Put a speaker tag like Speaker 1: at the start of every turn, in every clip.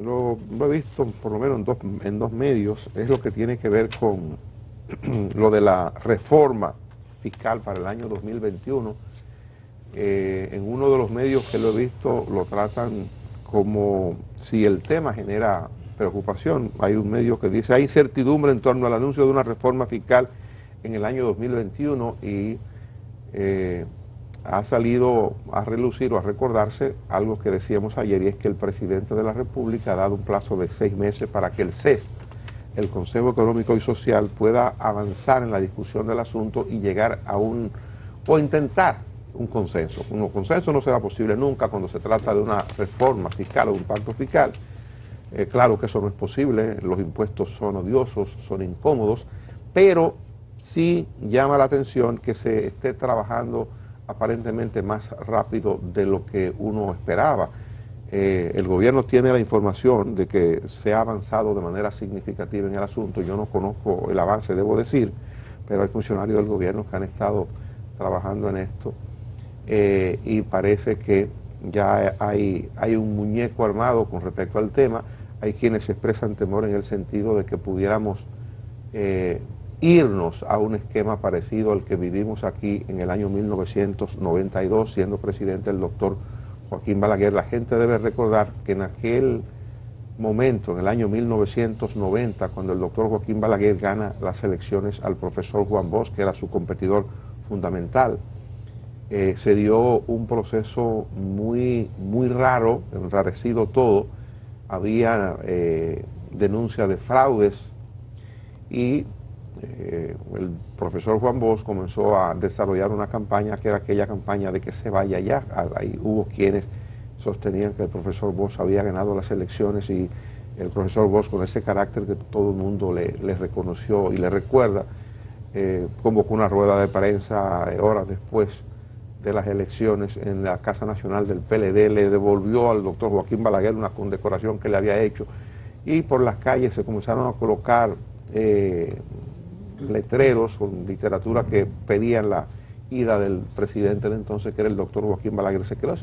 Speaker 1: Lo he visto por lo menos en dos medios, es lo que tiene que ver con lo de la reforma fiscal para el año 2021. En uno de los medios que lo he visto lo tratan como si el tema genera preocupación. Hay un medio que dice, hay incertidumbre en torno al anuncio de una reforma fiscal en el año 2021 y ha salido a relucir o a recordarse algo que decíamos ayer, y es que el presidente de la República ha dado un plazo de 6 meses para que el CES, el Consejo Económico y Social, pueda avanzar en la discusión del asunto y llegar a o intentar un consenso. Un consenso no será posible nunca cuando se trata de una reforma fiscal o de un pacto fiscal. Claro que eso no es posible, los impuestos son odiosos, son incómodos, pero sí llama la atención que se esté trabajando aparentemente más rápido de lo que uno esperaba. El gobierno tiene la información de que se ha avanzado de manera significativa en el asunto. Yo no conozco el avance, debo decir, pero hay funcionarios del gobierno que han estado trabajando en esto y parece que ya hay un muñeco armado con respecto al tema. Hay quienes expresan temor en el sentido de que pudiéramos irnos a un esquema parecido al que vivimos aquí en el año 1992, siendo presidente el doctor Joaquín Balaguer. La gente debe recordar que en aquel momento, en el año 1990, cuando el doctor Joaquín Balaguer gana las elecciones al profesor Juan Bosch, que era su competidor fundamental, se dio un proceso muy raro, enrarecido todo. Había denuncia de fraudes y el profesor Juan Bosch comenzó a desarrollar una campaña que era aquella campaña de que se vaya ya. Ahí hubo quienes sostenían que el profesor Bosch había ganado las elecciones y el profesor Bosch, con ese carácter que todo el mundo le reconoció y le recuerda, convocó una rueda de prensa horas después de las elecciones en la Casa Nacional del PLD, le devolvió al doctor Joaquín Balaguer una condecoración que le había hecho, y por las calles se comenzaron a colocar letreros con literatura que pedían la ida del presidente de entonces, que era el doctor Joaquín Balaguer. Se quedó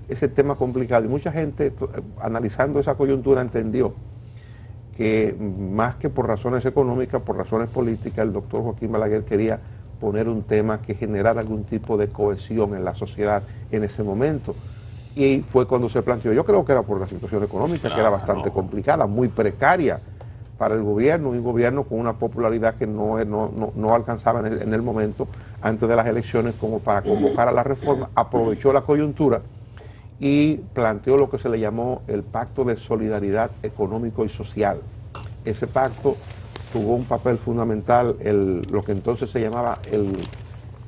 Speaker 1: ese tema complicado y mucha gente, analizando esa coyuntura, entendió que más que por razones económicas, por razones políticas, el doctor Joaquín Balaguer quería poner un tema que generara algún tipo de cohesión en la sociedad en ese momento. Y fue cuando se planteó, yo creo que era por la situación económica, que era bastante complicada, muy precaria para el gobierno, un gobierno con una popularidad que no alcanzaba en el momento antes de las elecciones como para convocar a la reforma. Aprovechó la coyuntura y planteó lo que se le llamó el Pacto de Solidaridad Económico y Social. Ese pacto tuvo un papel fundamental lo que entonces se llamaba el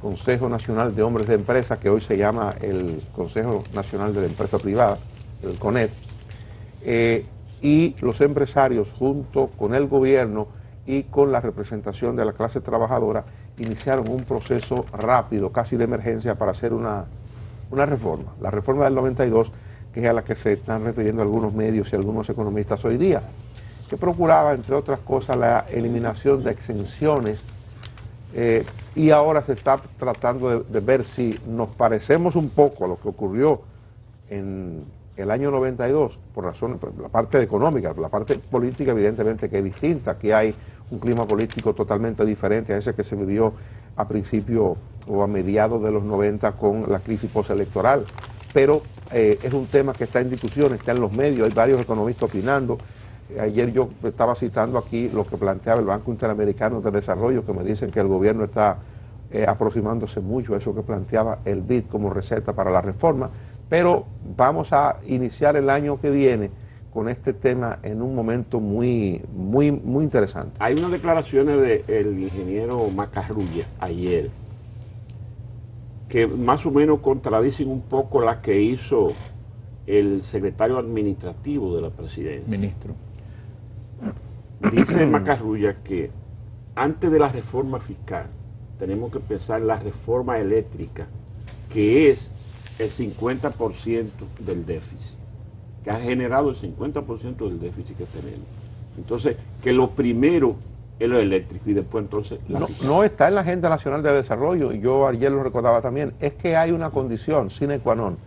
Speaker 1: Consejo Nacional de Hombres de Empresa, que hoy se llama el Consejo Nacional de la Empresa Privada, el CONEP, y los empresarios, junto con el gobierno y con la representación de la clase trabajadora, iniciaron un proceso rápido, casi de emergencia, para hacer una reforma, la reforma del 92, que es a la que se están refiriendo algunos medios y algunos economistas hoy día, que procuraba, entre otras cosas, la eliminación de exenciones, y ahora se está tratando de ver si nos parecemos un poco a lo que ocurrió en el año 92, por razones, la parte económica, la parte política evidentemente que es distinta. Aquí hay un clima político totalmente diferente a ese que se vivió a principios o a mediados de los 90 con la crisis postelectoral, pero es un tema que está en discusión, está en los medios, hay varios economistas opinando. Ayer yo estaba citando aquí lo que planteaba el Banco Interamericano de Desarrollo, que me dicen que el gobierno está aproximándose mucho a eso que planteaba el BID como receta para la reforma, pero vamos a iniciar el año que viene con este tema en un momento muy interesante.
Speaker 2: Hay unas declaraciones del ingeniero Macarrulla ayer que más o menos contradicen un poco las que hizo el secretario administrativo de la presidencia.
Speaker 3: Ministro.
Speaker 2: Dice Macarrulla que antes de la reforma fiscal tenemos que pensar en la reforma eléctrica, que es el 50% del déficit, que ha generado el 50% del déficit que tenemos. Entonces, que lo primero es lo eléctrico y después entonces
Speaker 1: no está en la Agenda Nacional de Desarrollo, y yo ayer lo recordaba también, es que hay una condición sine qua non,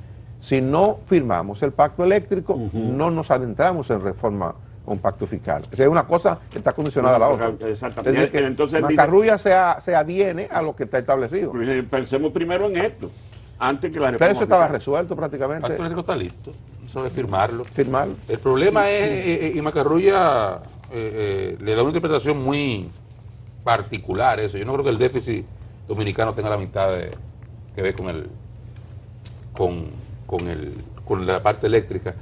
Speaker 1: Si no firmamos el pacto eléctrico, no nos adentramos en reforma o un pacto fiscal. O sea, es una cosa que está condicionada a la otra.
Speaker 2: Exactamente.
Speaker 1: Es decir, que
Speaker 2: entonces
Speaker 1: Macarrulla se aviene a lo que está establecido.
Speaker 2: pensemos primero en esto, antes que la
Speaker 1: Pero
Speaker 2: reforma
Speaker 1: eso estaba
Speaker 2: fiscal.
Speaker 1: resuelto
Speaker 3: El
Speaker 1: prácticamente.
Speaker 3: pacto eléctrico está listo, eso es firmarlo.
Speaker 1: Firmarlo.
Speaker 3: El problema es, y Macarrulla le da una interpretación muy particular a eso. Yo no creo que el déficit dominicano tenga la mitad que ver con la parte eléctrica,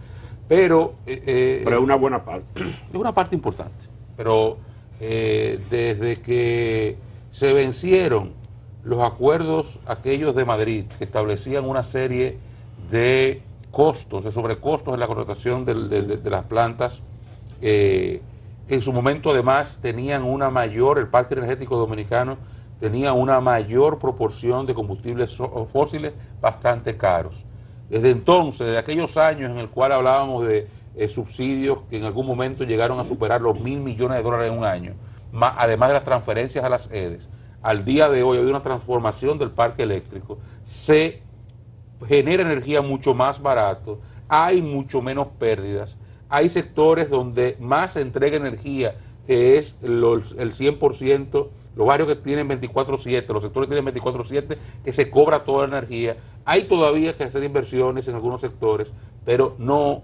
Speaker 3: pero
Speaker 2: Pero es una buena parte.
Speaker 3: es una parte importante. Pero desde que se vencieron los acuerdos aquellos de Madrid que establecían una serie de costos, de sobrecostos en la contratación de las plantas, que en su momento además tenían una mayor, el parque energético dominicano tenía una mayor proporción de combustibles fósiles bastante caros. Desde entonces, de aquellos años en el cual hablábamos de subsidios que en algún momento llegaron a superar los $1.000 millones en un año, además de las transferencias a las EDES, al día de hoy hay una transformación del parque eléctrico, se genera energía mucho más barato, hay mucho menos pérdidas, hay sectores donde más se entrega energía, que es el 100%, los barrios que tienen 24/7, los sectores que tienen 24/7, que se cobra toda la energía. Hay todavía que hacer inversiones en algunos sectores, pero no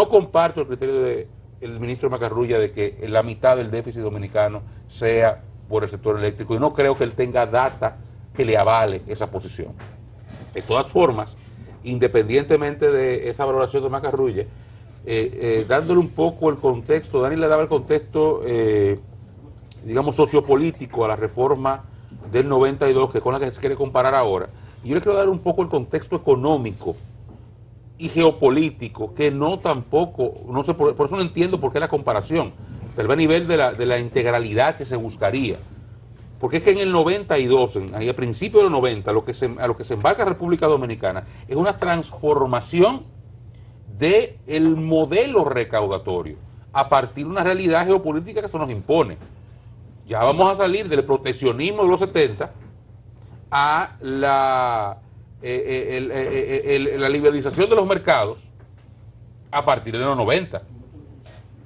Speaker 3: comparto el criterio del ministro Macarrulla de que la mitad del déficit dominicano sea por el sector eléctrico, y no creo que él tenga data que le avale esa posición. De todas formas, independientemente de esa valoración de Macarrulla, dándole un poco el contexto, Dani le daba el contexto, digamos, sociopolítico a la reforma del 92, que es con la que se quiere comparar ahora. Y yo le quiero dar un poco el contexto económico y geopolítico, que no tampoco, no sé, por eso no entiendo por qué la comparación, pero a nivel de la integralidad que se buscaría. Porque es que en el 92, ahí a principios de los 90, a lo que se embarca República Dominicana es una transformación del modelo recaudatorio a partir de una realidad geopolítica que se nos impone. Ya vamos a salir del proteccionismo de los 70 a la liberalización de los mercados a partir de los 90.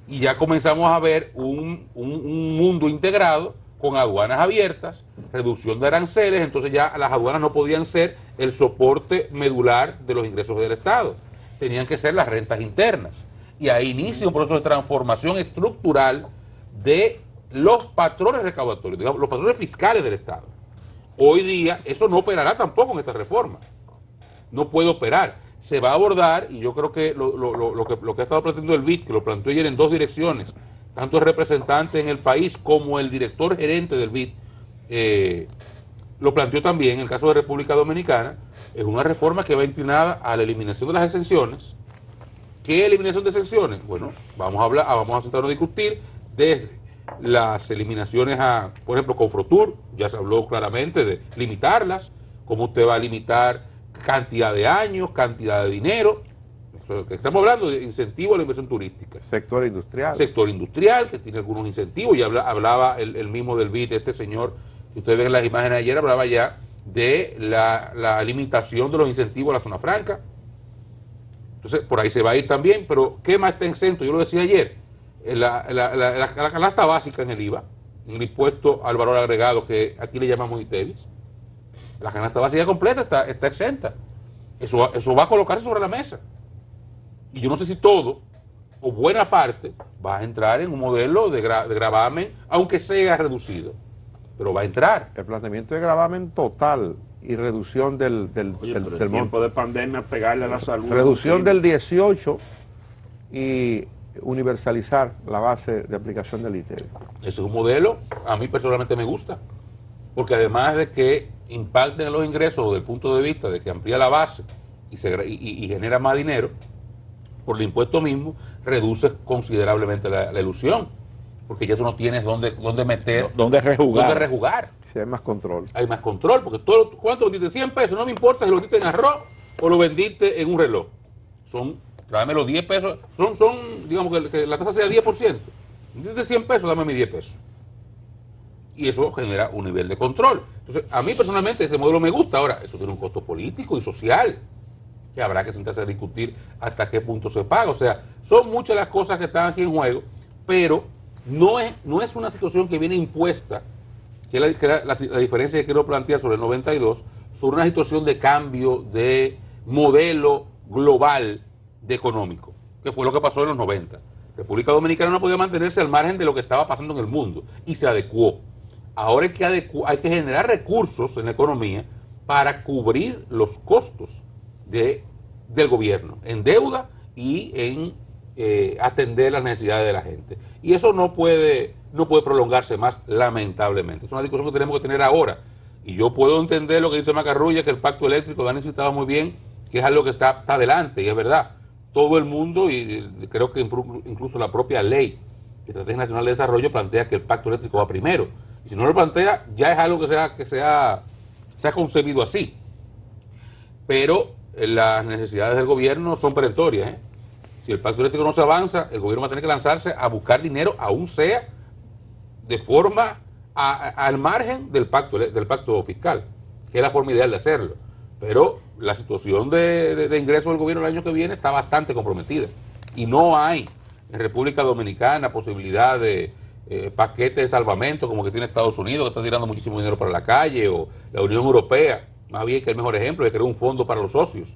Speaker 3: Y ya comenzamos a ver un mundo integrado con aduanas abiertas, reducción de aranceles, entonces ya las aduanas no podían ser el soporte medular de los ingresos del Estado, tenían que ser las rentas internas. Y ahí inicia un proceso de transformación estructural de los patrones recaudatorios, digamos, los patrones fiscales del Estado. Hoy día eso no operará tampoco en esta reforma, no puede operar. Se va a abordar, y yo creo que lo que ha estado planteando el BID, que lo planteó ayer en dos direcciones, tanto el representante en el país como el director gerente del BID, lo planteó también en el caso de República Dominicana, es una reforma que va inclinada a la eliminación de las exenciones. ¿Qué eliminación de exenciones? Bueno, vamos a sentarnos a discutir desde las eliminaciones por ejemplo, con Frotur, ya se habló claramente de limitarlas, cómo usted va a limitar cantidad de años, cantidad de dinero. Estamos hablando de incentivo a la inversión turística.
Speaker 1: Sector industrial.
Speaker 3: Sector industrial, que tiene algunos incentivos, y hablaba el mismo del BID, este señor, que ustedes ven en las imágenes de ayer, hablaba ya de la limitación de los incentivos a la zona franca. Entonces, por ahí se va a ir también, pero ¿qué más está exento? Yo lo decía ayer, la canasta básica en el IVA, en el impuesto al valor agregado, que aquí le llamamos ITEVIS, la canasta básica completa está exenta. Eso va a colocarse sobre la mesa. Y yo no sé si todo, o buena parte, va a entrar en un modelo de gravamen, aunque sea reducido, pero va a entrar.
Speaker 1: El planteamiento de gravamen total y reducción del
Speaker 2: tiempo de pandemia, pegarle a la salud.
Speaker 1: Reducción del 18 y universalizar la base de aplicación del ITEVIS.
Speaker 3: Ese es un modelo, a mí personalmente me gusta, porque además de que impacten los ingresos desde el punto de vista de que amplía la base y genera más dinero, por el impuesto mismo, reduce considerablemente la ilusión, porque ya tú no tienes dónde meter,
Speaker 2: dónde rejugar.
Speaker 1: Sí, hay más control.
Speaker 3: Hay más control, porque ¿cuánto vendiste? 100 pesos, no me importa si lo vendiste en arroz o lo vendiste en un reloj. Tráeme los 10 pesos, digamos que la tasa sea 10%. Vendiste 100 pesos, dame mis 10 pesos. Y eso genera un nivel de control. Entonces, a mí personalmente ese modelo me gusta. Ahora, eso tiene un costo político y social. que habrá que sentarse a discutir hasta qué punto se paga. O sea, son muchas las cosas que están aquí en juego, pero no es una situación que viene impuesta, que es la diferencia que quiero plantear sobre el 92, sobre una situación de cambio de modelo global de económico, que fue lo que pasó en los 90. República Dominicana no podía mantenerse al margen de lo que estaba pasando en el mundo y se adecuó. Ahora hay que generar recursos en la economía para cubrir los costos del gobierno, en deuda y en atender las necesidades de la gente. Y eso no puede prolongarse más, lamentablemente. Es una discusión que tenemos que tener ahora. Y yo puedo entender lo que dice Macarrulla, que el pacto eléctrico, Dani citaba muy bien, que es algo que está adelante, y es verdad. Todo el mundo, y creo que incluso la propia ley de Estrategia Nacional de Desarrollo plantea que el pacto eléctrico va primero. Y si no lo plantea, ya es algo que se ha concebido así. Pero las necesidades del gobierno son perentorias, ¿eh? Si el pacto eléctrico no se avanza, el gobierno va a tener que lanzarse a buscar dinero, aún sea de forma al margen del pacto fiscal, que es la forma ideal de hacerlo. Pero la situación de ingreso del gobierno el año que viene está bastante comprometida. Y no hay en República Dominicana posibilidad de paquete de salvamento como que tiene Estados Unidos, que está tirando muchísimo dinero para la calle, o la Unión Europea, más bien que el mejor ejemplo, de crear un fondo para los socios,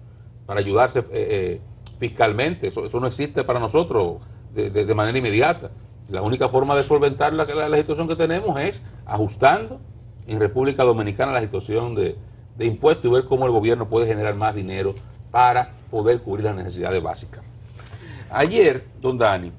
Speaker 3: para ayudarse fiscalmente. Eso no existe para nosotros de manera inmediata. La única forma de solventar la situación que tenemos es ajustando en República Dominicana la situación de impuestos y ver cómo el gobierno puede generar más dinero para poder cubrir las necesidades básicas. Ayer, don Dani,